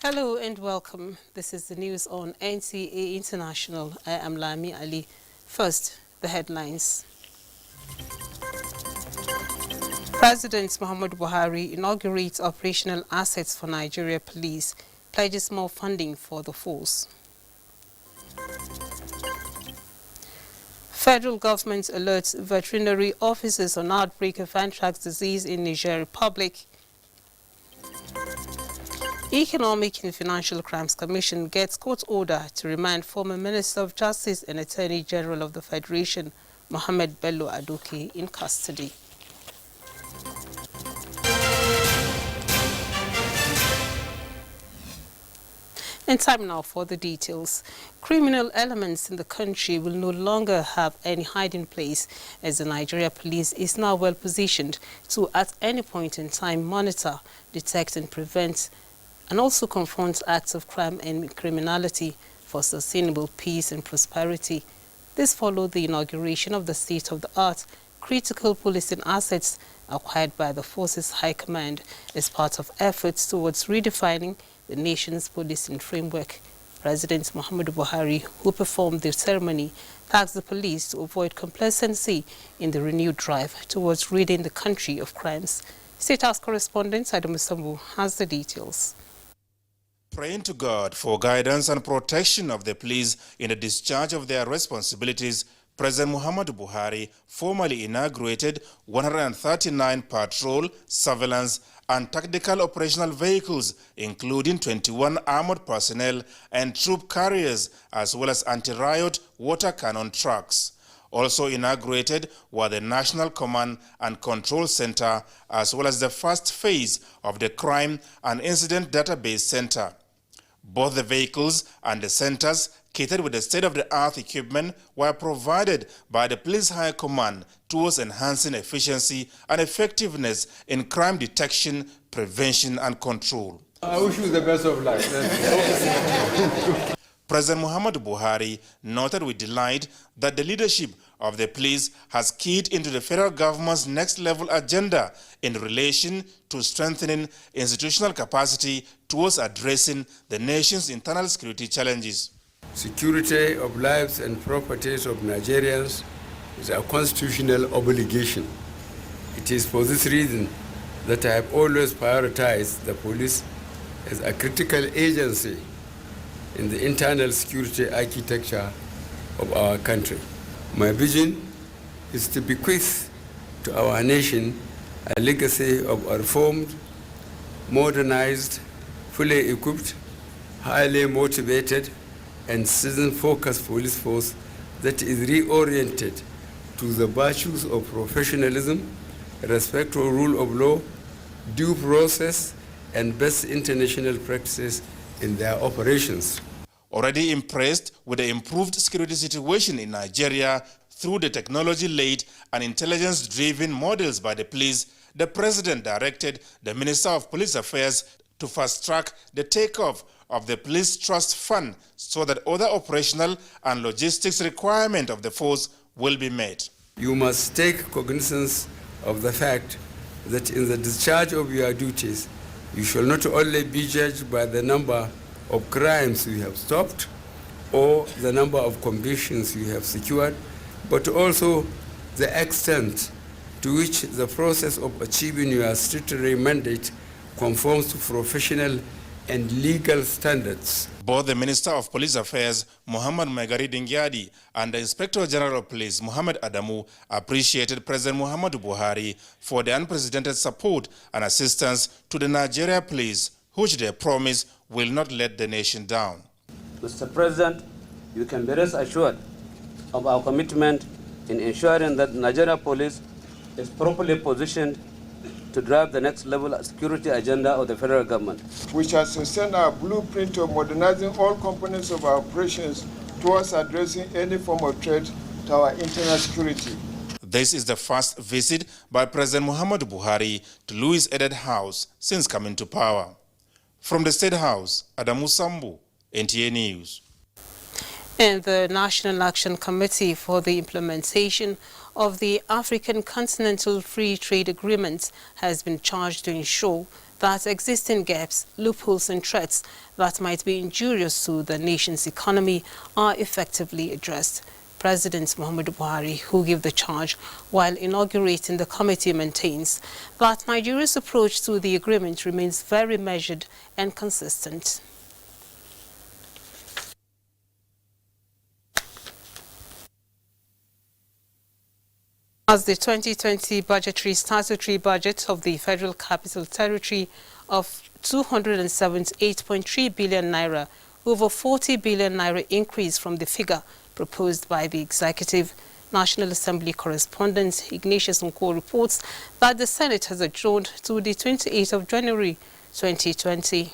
Hello and welcome. This is the news on NTAi International. I am Lami Ali. First, the headlines. President Muhammadu Buhari inaugurates operational assets for Nigeria Police, pledges more funding for the force. Federal government alerts veterinary officers on outbreak of anthrax disease in Niger Republic. Economic and Financial Crimes Commission gets court order to remand former Minister of Justice and Attorney General of the Federation, Mohammed Bello Aduke, in custody. And time now for the details. Criminal elements in the country will no longer have any hiding place, as the Nigeria Police is now well positioned to, at any point in time, monitor, detect and prevent and also confront acts of crime and criminality for sustainable peace and prosperity. This followed the inauguration of the state-of-the-art critical policing assets acquired by the Forces High Command as part of efforts towards redefining the nation's policing framework. President Muhammadu Buhari, who performed the ceremony, tasked the police to avoid complacency in the renewed drive towards ridding the country of crimes. State House correspondent Adamu Sambu has the details. Praying to God for guidance and protection of the police in the discharge of their responsibilities, President Muhammadu Buhari formally inaugurated 139 patrol, surveillance and tactical operational vehicles, including 21 armored personnel and troop carriers, as well as anti-riot water cannon trucks. Also inaugurated were the National Command and Control Center, as well as the first phase of the Crime and Incident Database Center. Both the vehicles and the centers, kitted with the state-of-the-art equipment, were provided by the Police High Command towards enhancing efficiency and effectiveness in crime detection, prevention and control. I wish you the best of luck. President Muhammadu Buhari noted with delight that the leadership of the police has keyed into the federal government's next-level agenda in relation to strengthening institutional capacity towards addressing the nation's internal security challenges. Security of lives and properties of Nigerians is a constitutional obligation. It is for this reason that I have always prioritized the police as a critical agency in the internal security architecture of our country. My vision is to bequeath to our nation a legacy of a reformed, modernized, fully equipped, highly motivated, and citizen-focused police force that is reoriented to the virtues of professionalism, respect for rule of law, due process, and best international practices in their operations. Already impressed with the improved security situation in Nigeria through the technology-led and intelligence-driven models by the police, the President directed the Minister of Police Affairs to fast-track the takeoff of the Police Trust Fund so that other operational and logistics requirements of the force will be met. You must take cognizance of the fact that in the discharge of your duties, you shall not only be judged by the number of crimes you have stopped or the number of convictions you have secured, but also the extent to which the process of achieving your statutory mandate conforms to professional and legal standards. Both the Minister of Police Affairs, Muhammad Megari Dingyadi, and the Inspector General of Police, Muhammad Adamu, appreciated President Muhammadu Buhari for the unprecedented support and assistance to the Nigeria Police, which they promise will not let the nation down. Mr. President, you can be rest assured of our commitment in ensuring that Nigeria Police is properly positioned to drive the next level security agenda of the federal government. We shall sustain our blueprint of modernizing all components of our operations towards addressing any form of threat to our internal security. This is the first visit by President Muhammadu Buhari to Louis Edet House since coming to power. From the State House, Adamu Sambu, NTAi News. And the National Action Committee for the Implementation of the African Continental Free Trade Agreement has been charged to ensure that existing gaps, loopholes and threats that might be injurious to the nation's economy are effectively addressed. President Muhammadu Buhari, who gave the charge while inaugurating the committee, maintains that Nigeria's approach to the agreement remains very measured and consistent. As the 2020 budgetary statutory budget of the Federal Capital Territory of 278.3 billion naira, over 40 billion naira increase from the figure proposed by the Executive. National Assembly correspondent Ignatius Nko reports that the Senate has adjourned to the 28th of January 2020.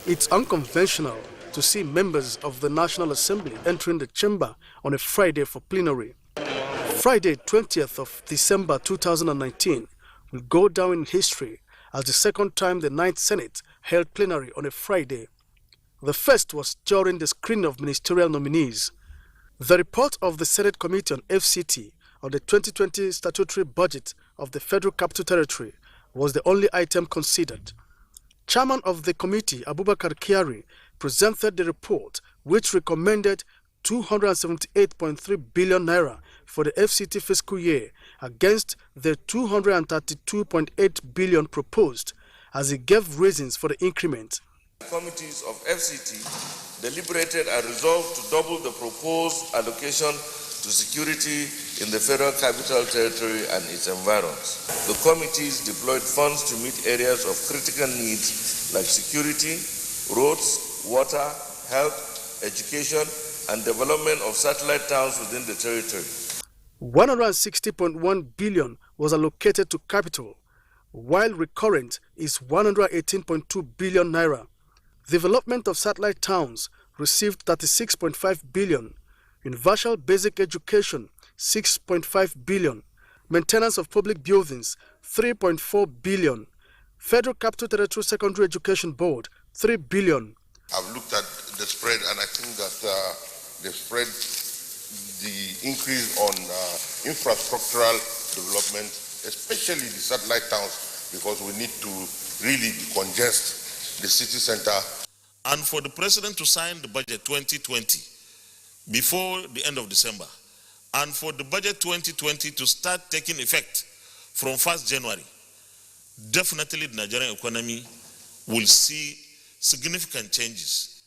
It's unconventional to see members of the National Assembly entering the chamber on a Friday for plenary. Friday, 20th of December 2019 will go down in history as the second time the 9th Senate held plenary on a Friday. The first was during the screening of ministerial nominees. The report of the Senate Committee on FCT on the 2020 statutory budget of the Federal Capital Territory was the only item considered. Chairman of the committee, Abubakar Kyari, presented the report which recommended 278.3 billion naira for the FCT fiscal year against the 232.8 billion proposed, as he gave reasons for the increment. Committees of FCT deliberated and resolved to double the proposed allocation to security in the Federal Capital Territory and its environs. The committees deployed funds to meet areas of critical needs like security, roads, water, health, education, and development of satellite towns within the territory. 160.1 billion was allocated to capital, while recurrent is 118.2 billion naira. Development of satellite towns received 36.5 billion, universal basic education 6.5 billion, maintenance of public buildings 3.4 billion, Federal Capital Territory Secondary Education Board 3 billion. I've looked at the spread and I think that the spread, the increase on infrastructural development, especially the satellite towns, because we need to really decongest the city center. And for the president to sign the budget 2020 before the end of December, and for the budget 2020 to start taking effect from 1st January, definitely the Nigerian economy will see significant changes.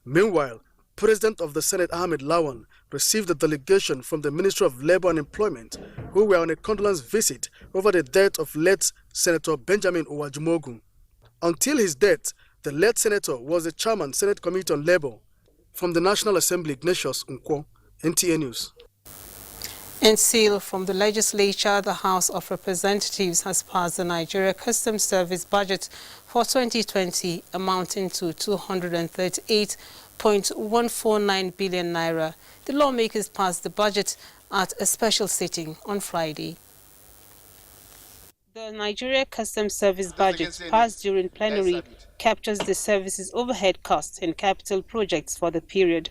Meanwhile, President of the Senate Ahmed Lawan received a delegation from the Ministry of Labor and Employment, who were on a condolence visit over the death of late Senator Benjamin Uwajumogun. Until his death, the late senator was the chairman Senate Committee on Labor. From the National Assembly, Ignatius Nko, NTAi News. And still from the legislature, the House of Representatives has passed the Nigeria Customs Service budget for 2020 amounting to 238.149 billion naira. The lawmakers passed the budget at a special sitting on Friday. The Nigeria Customs Service budget passed during plenary captures the service's overhead costs and capital projects for the period.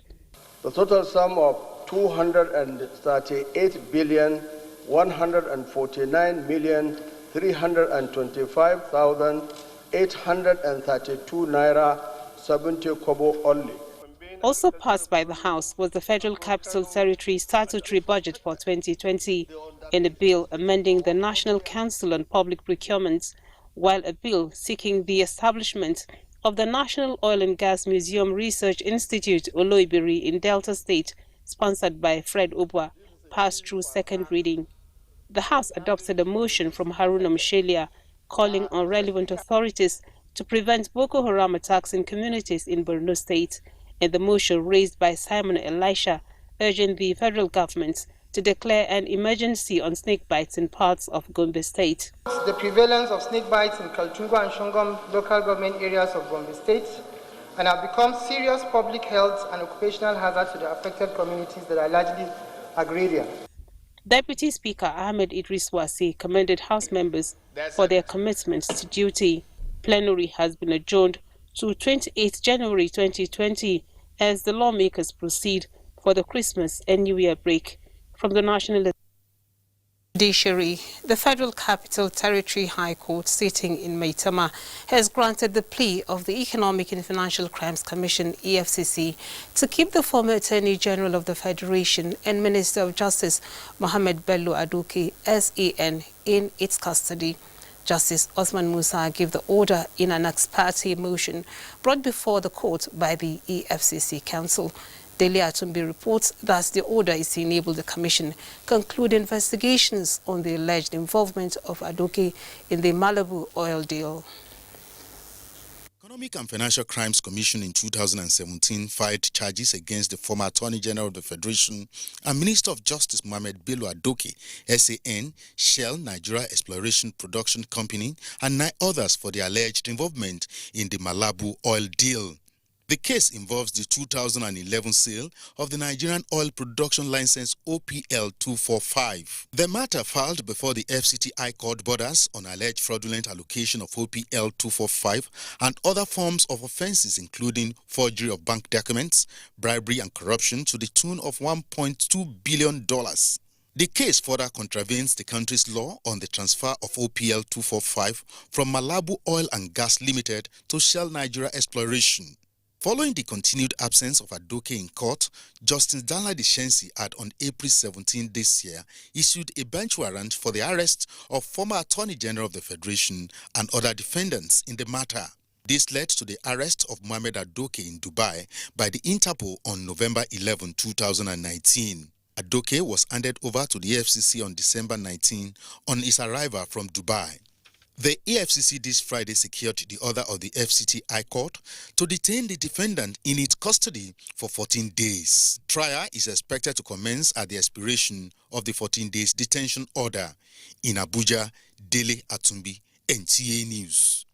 The total sum of 238,149,325,832 naira 70 kobo only. Also passed by the House was the Federal Capital Territory statutory budget for 2020 and a bill amending the National Council on Public Procurement, while a bill seeking the establishment of the National Oil and Gas Museum Research Institute Oloibiri in Delta State, sponsored by Fred Obwa, passed through second reading. The House adopted a motion from Haruna Mshelia calling on relevant authorities to prevent Boko Haram attacks in communities in Borno State, and the motion raised by Simon Elisha urging the federal government to declare an emergency on snake bites in parts of Gombe State. The prevalence of snake bites in Kaltungo and Shongom local government areas of Gombe State and have become serious public health and occupational hazards to the affected communities that are largely agrarian. Deputy Speaker Ahmed Idris Wasi commended House members for their commitment to duty. Plenary has been adjourned to 28 January 2020 as the lawmakers proceed for the Christmas and New Year break. From the National Judiciary. The Federal Capital Territory High Court sitting in Maitama has granted the plea of the Economic and Financial Crimes Commission (EFCC) to keep the former Attorney General of the Federation and Minister of Justice Mohammed Bello Aduke (SAN) in its custody. Justice Osman Musa gave the order in an ex parte motion brought before the court by the EFCC Council. Daily Atumbi reports that the order is to enable the Commission conclude investigations on the alleged involvement of Aduke in the Malibu oil deal. Economic and Financial Crimes Commission in 2017 filed charges against the former Attorney General of the Federation and Minister of Justice Mohammed Bello Aduke, SAN, Shell Nigeria Exploration Production Company, and 9 others for their alleged involvement in the Malibu oil deal. The case involves the 2011 sale of the Nigerian Oil Production License OPL 245. The matter filed before the FCTI court borders on alleged fraudulent allocation of OPL 245 and other forms of offences including forgery of bank documents, bribery and corruption to the tune of $1.2 billion. The case further contravenes the country's law on the transfer of OPL 245 from Malibu Oil and Gas Limited to Shell Nigeria Exploration. Following the continued absence of Aduke in court, Justice Danladi Shensi had on April 17 this year issued a bench warrant for the arrest of former Attorney General of the Federation and other defendants in the matter. This led to the arrest of Mohammed Aduke in Dubai by the Interpol on November 11, 2019. Aduke was handed over to the FCC on December 19 on his arrival from Dubai. The EFCC this Friday secured the order of the FCTI court to detain the defendant in its custody for 14 days. Trial is expected to commence at the expiration of the 14 days detention order. In Abuja, Dele Atumbi, NTAi News.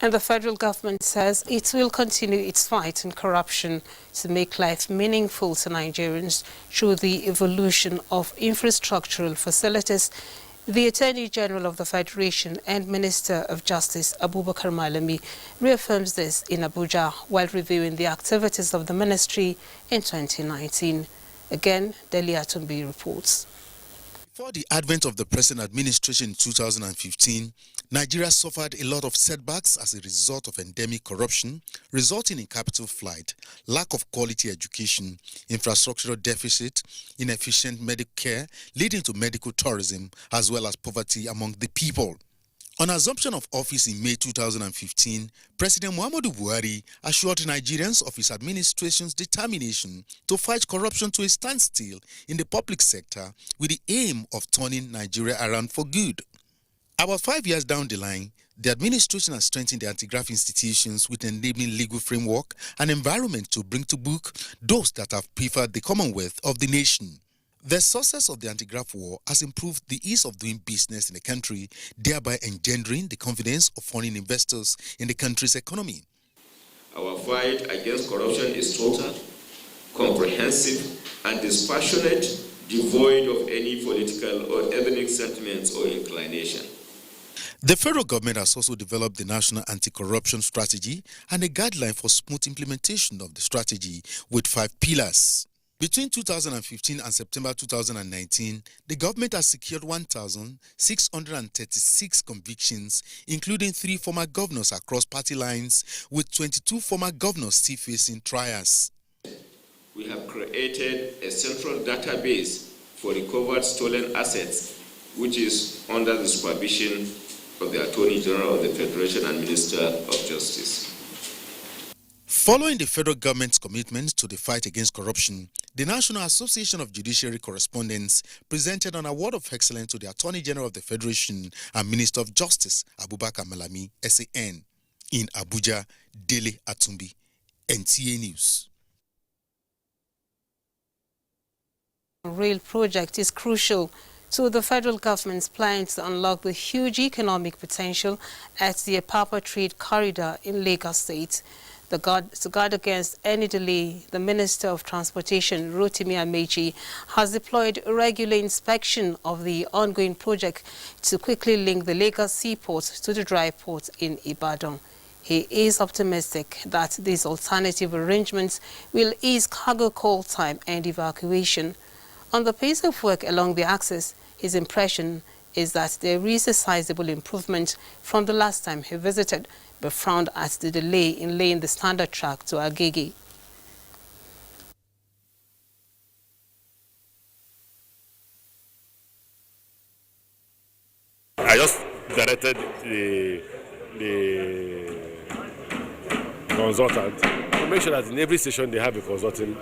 And the federal government says it will continue its fight on corruption to make life meaningful to Nigerians through the evolution of infrastructural facilities. The Attorney General of the Federation and Minister of Justice, Abubakar Malami, reaffirms this in Abuja while reviewing the activities of the ministry in 2019. Again, Dele Atumbi reports. Before the advent of the present administration in 2015, Nigeria suffered a lot of setbacks as a result of endemic corruption, resulting in capital flight, lack of quality education, infrastructural deficit, inefficient medical care, leading to medical tourism, as well as poverty among the people. On assumption of office in May 2015, President Muhammadu Buhari assured Nigerians of his administration's determination to fight corruption to a standstill in the public sector with the aim of turning Nigeria around for good. About 5 years down the line, the administration has strengthened the anti-graft institutions with enabling legal framework and environment to bring to book those that have preferred the commonwealth of the nation. The success of the anti-graft war has improved the ease of doing business in the country, thereby engendering the confidence of foreign investors in the country's economy. Our fight against corruption is total, comprehensive, and dispassionate, devoid of any political or ethnic sentiments or inclination. The federal government has also developed the National Anti-Corruption Strategy and a guideline for smooth implementation of the strategy with 5 pillars. Between 2015 and September 2019, the government has secured 1,636 convictions, including 3 former governors across party lines, with 22 former governors still facing trials. We have created a central database for recovered stolen assets, which is under the supervision of the Attorney General of the Federation and Minister of Justice. Following the federal government's commitment to the fight against corruption, the National Association of Judiciary Correspondents presented an award of excellence to the Attorney General of the Federation and Minister of Justice, Abubakar Malami, SAN. In Abuja, Dele Atumbi, NTAi News. Rail project is crucial to the federal government's plans to unlock the huge economic potential at the Apapa Trade Corridor in Lagos State. To guard against any delay, the Minister of Transportation, Rotimi Amechi, has deployed regular inspection of the ongoing project to quickly link the Lagos seaport to the dry port in Ibadan. He is optimistic that these alternative arrangements will ease cargo call time and evacuation. On the pace of work along the axis, His impression is that there is a sizable improvement from the last time he visited, but frowned at the delay in laying the standard track to Agege. I just directed the consultant to make sure that in every station they have a consulting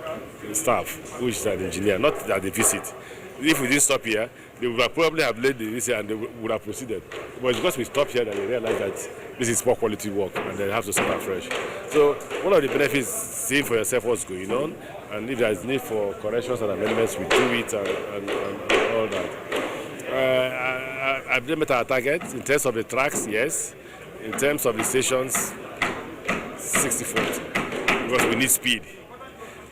staff, which is an engineer, not that they visit. If we didn't stop here, they would have probably have laid the visit and they would have proceeded. But it's because we stopped here that they realize that this is poor quality work and they have to start afresh. So one of the benefits is seeing for yourself what's going on, and if there is need for corrections and amendments, we do it and all that. I've met our targets in terms of the tracks, yes. In terms of the stations, 60-40, because we need speed.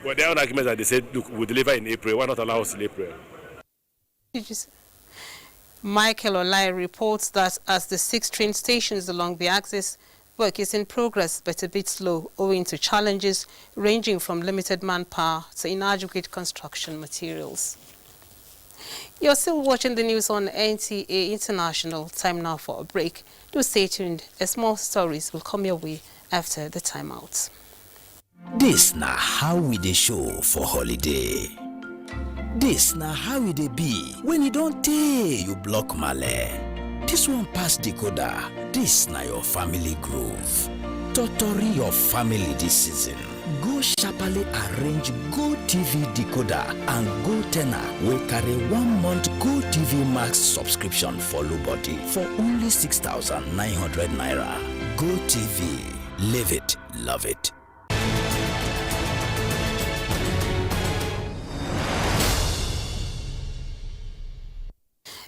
But there are arguments that they said, look, we'll deliver in April. Why not allow us in April? Michael Olai reports that as the 6 train stations along the axis, work is in progress but a bit slow owing to challenges ranging from limited manpower to inadequate construction materials. You're still watching the news on NTAi International. Time now for a break. Do stay tuned as more stories will come your way after the timeout. This na how we dey show for holiday. This na how we dey be when you don't tey you block male. This one pass decoder. This na your family groove. Totori your family this season. Go sharply arrange Go TV decoder and Go Tenor wey carry 1 month Go TV Max subscription follow body for only 6,900 naira. Go TV. Live it, love it.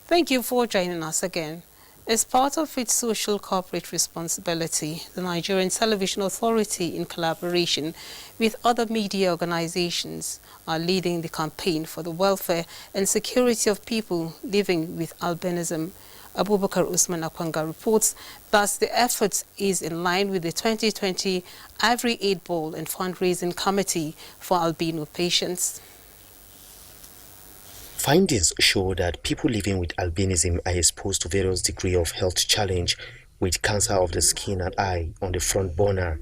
Thank you for joining us again. As part of its social corporate responsibility, the Nigerian Television Authority, in collaboration with other media organizations, are leading the campaign for the welfare and security of people living with albinism. Abubakar Usman Akwanga reports that the effort is in line with the 2020 Ivory Aid Ball and Fundraising Committee for Albino Patients. Findings show that people living with albinism are exposed to various degrees of health challenge, with cancer of the skin and eye on the front burner.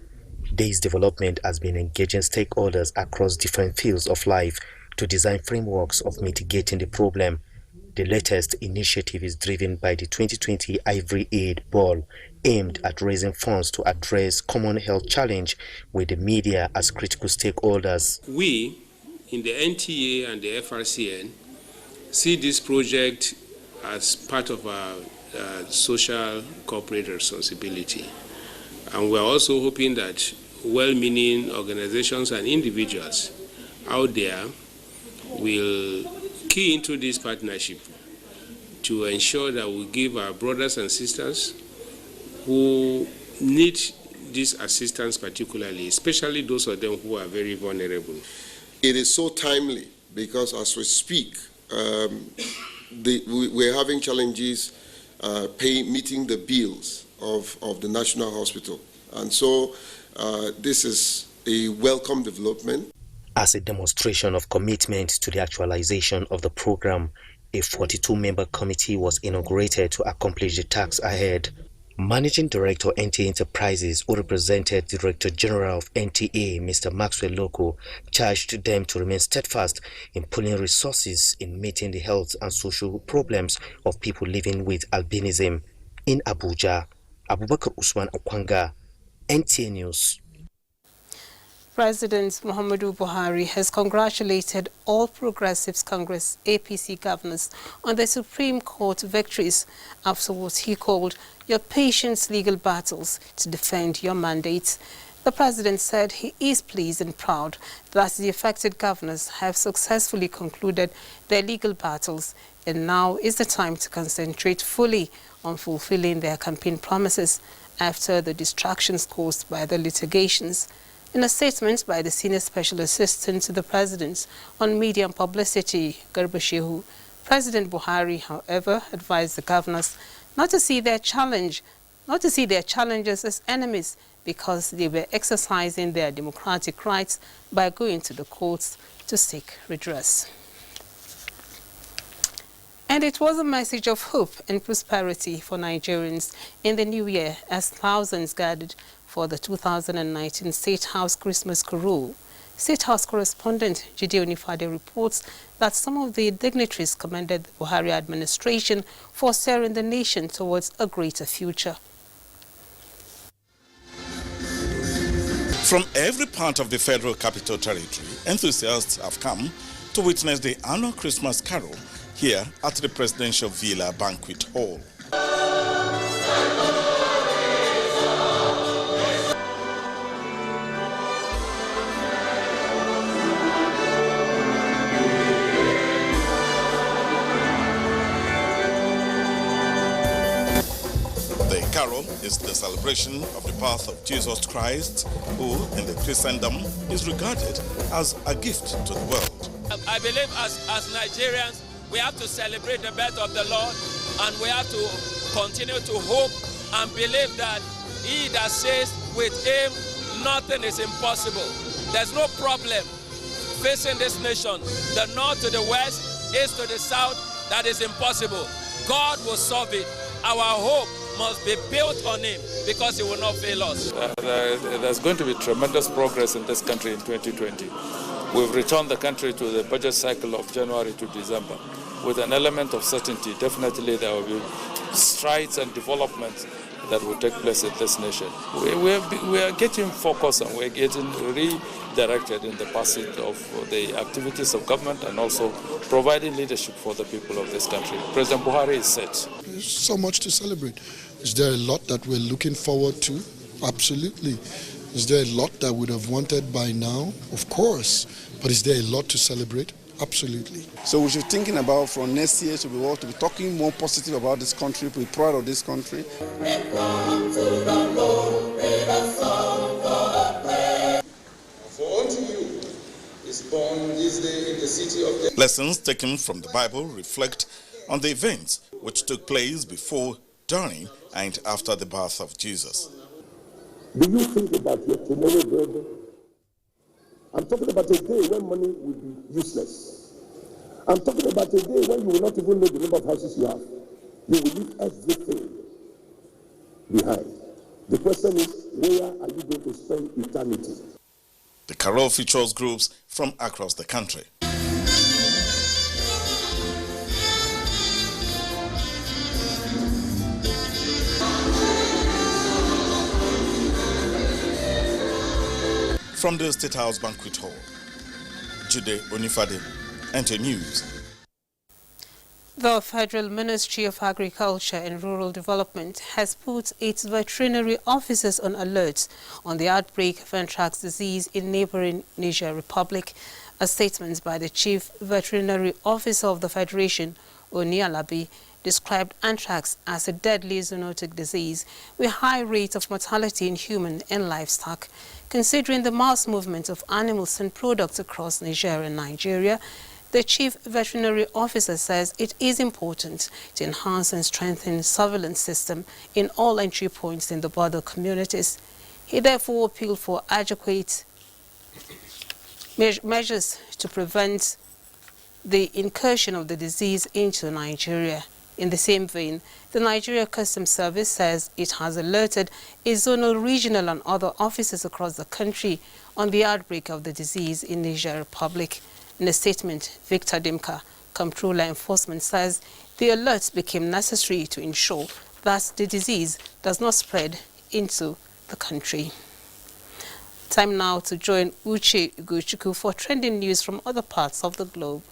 This development has been engaging stakeholders across different fields of life to design frameworks of mitigating the problem. The latest initiative is driven by the 2020 Ivory Aid Ball, aimed at raising funds to address common health challenge with the media as critical stakeholders. We, in the NTAi and the FRCN, see this project as part of our social corporate responsibility. And we're also hoping that well-meaning organizations and individuals out there will key into this partnership to ensure that we give our brothers and sisters who need this assistance particularly, especially those of them who are very vulnerable. It is so timely because as we speak, we're having challenges meeting the bills of the National Hospital. And so this is a welcome development. As a demonstration of commitment to the actualization of the program, a 42-member committee was inaugurated to accomplish the tasks ahead. Managing Director NTAi Enterprises, who represented the Director General of NTAi, Mr. Maxwell Loko, charged them to remain steadfast in pulling resources in meeting the health and social problems of people living with albinism. In Abuja, Abubakar Usman Akwanga, NTAi News. President Muhammadu Buhari has congratulated all Progressives Congress APC governors on their Supreme Court victories after what he called your patience legal battles to defend your mandates. The president said he is pleased and proud that the affected governors have successfully concluded their legal battles, and now is the time to concentrate fully on fulfilling their campaign promises after the distractions caused by the litigations. In a statement by the Senior Special Assistant to the President on Media and Publicity, Garba Shehu, President Buhari, however, advised the governors not to see their challenges as enemies because they were exercising their democratic rights by going to the courts to seek redress. And it was a message of hope and prosperity for Nigerians in the new year as thousands gathered for the 2019 State House Christmas Carol. State House correspondent Jide Onifade reports that some of the dignitaries commended the Buhari administration for steering the nation towards a greater future. From every part of the Federal Capital Territory, enthusiasts have come to witness the annual Christmas Carol here at the Presidential Villa Banquet Hall. The carol is the celebration of the birth of Jesus Christ, who in the Christendom is regarded as a gift to the world. I believe as Nigerians, we have to celebrate the birth of the Lord, and we have to continue to hope and believe that he that says with him nothing is impossible. There's no problem facing this nation, the north to the west, east to the south, that is impossible. God will solve it. Our hope must be built on him because he will not fail us. There's going to be tremendous progress in this country in 2020. We've returned the country to the budget cycle of January to December. With an element of certainty, definitely there will be strides and developments that will take place in this nation. We are getting focused and we're getting redirected in the pursuit of the activities of government and also providing leadership for the people of this country. President Buhari is set. There's so much to celebrate. Is there a lot that we're looking forward to? Absolutely. Is there a lot that we would have wanted by now? Of course. But is there a lot to celebrate? Absolutely. So we should be thinking about from next year to be talking more positive about this country, to be proud of this country. For unto you is born this day in the city of David. Lessons taken from the Bible reflect on the events which took place before, during, and after the birth of Jesus. Do you think about your tomorrow, brother? I'm talking about a day when money will be useless. I'm talking about a day when you will not even know the number of houses you have. You will leave everything behind. The question is, where are you going to spend eternity? The carol features groups from across the country. From the State House Banquet Hall, Jide Onifade, NTAi News. The Federal Ministry of Agriculture and Rural Development has put its veterinary officers on alert on the outbreak of anthrax disease in neighboring Niger Republic. A statement by the Chief Veterinary Officer of the Federation, Oni Alabi, described anthrax as a deadly zoonotic disease with high rates of mortality in human and livestock. Considering the mass movement of animals and products across Niger and Nigeria, the Chief Veterinary Officer says it is important to enhance and strengthen the surveillance system in all entry points in the border communities. He therefore appealed for adequate measures to prevent the incursion of the disease into Nigeria. In the same vein, the Nigeria Customs Service says it has alerted its zonal, regional and other officers across the country on the outbreak of the disease in Niger Republic. In a statement, Victor Dimka, Comptroller Enforcement, says the alerts became necessary to ensure that the disease does not spread into the country. Time now to join Uche Ugochukwu for trending news from other parts of the globe.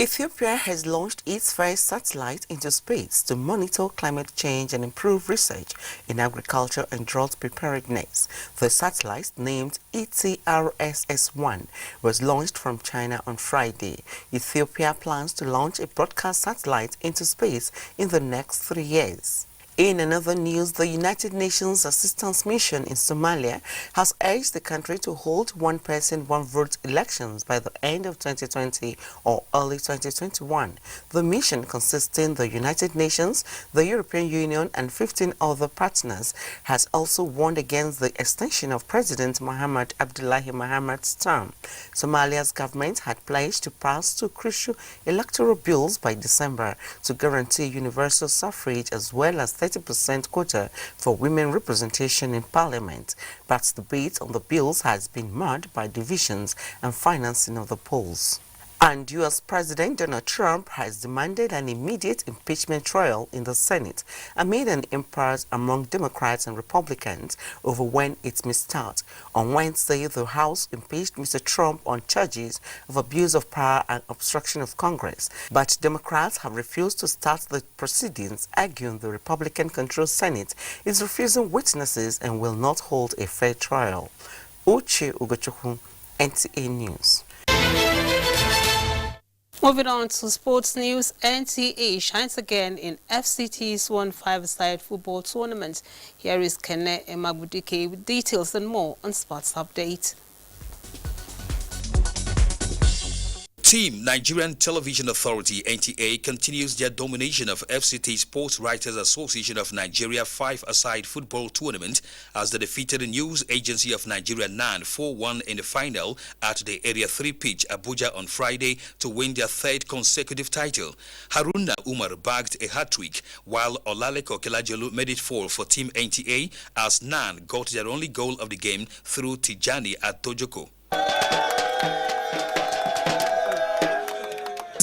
Ethiopia has launched its first satellite into space to monitor climate change and improve research in agriculture and drought preparedness. The satellite, named ETRSS-1, was launched from China on Friday. Ethiopia plans to launch a broadcast satellite into space in the next 3 years. In another news, the United Nations Assistance Mission in Somalia has urged the country to hold one-person, one-vote elections by the end of 2020 or early 2021. The mission, consisting of the United Nations, the European Union, and 15 other partners, has also warned against the extension of President Mohamed Abdullahi Mohamed's term. Somalia's government had pledged to pass two crucial electoral bills by December to guarantee universal suffrage as well as 30% quota for women representation in parliament, but the debate on the bills has been marred by divisions and financing of the polls. And U.S. President Donald Trump has demanded an immediate impeachment trial in the Senate amid an impasse among Democrats and Republicans over when it may start. On Wednesday, the House impeached Mr. Trump on charges of abuse of power and obstruction of Congress, but Democrats have refused to start the proceedings, arguing the Republican-controlled Senate is refusing witnesses and will not hold a fair trial. Uche Ugochukwu, NTAi News. Moving on to sports news, NTAi shines again in FCT's 1-5-side football tournament. Here is Kene Emabudike with details and more on Sports Update. Team Nigerian Television Authority (NTAi) continues their domination of FCT Sports Writers Association of Nigeria 5-a-side football tournament as they defeated the news agency of Nigeria NAN 4-1 in the final at the Area 3 pitch Abuja on Friday to win their third consecutive title. Haruna Umar bagged a hat-trick while Olaleko Kelajolu made it 4 for Team NTAi as NAN got their only goal of the game through Tijani at Tojoko.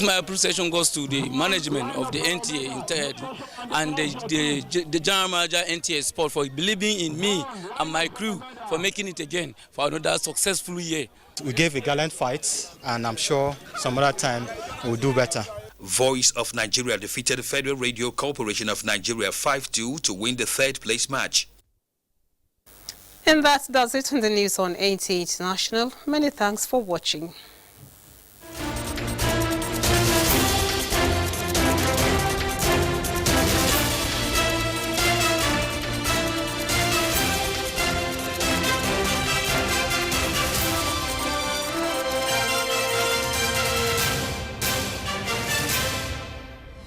My appreciation goes to the management of the NTAi entirety and the general manager NTAi Sport for believing in me and my crew for making it again for another successful year. We gave a gallant fight and I'm sure some other time we'll do better. Voice of Nigeria defeated Federal Radio Corporation of Nigeria 5-2 to win the third place match. And that does it in the news on NTAi International. Many thanks for watching.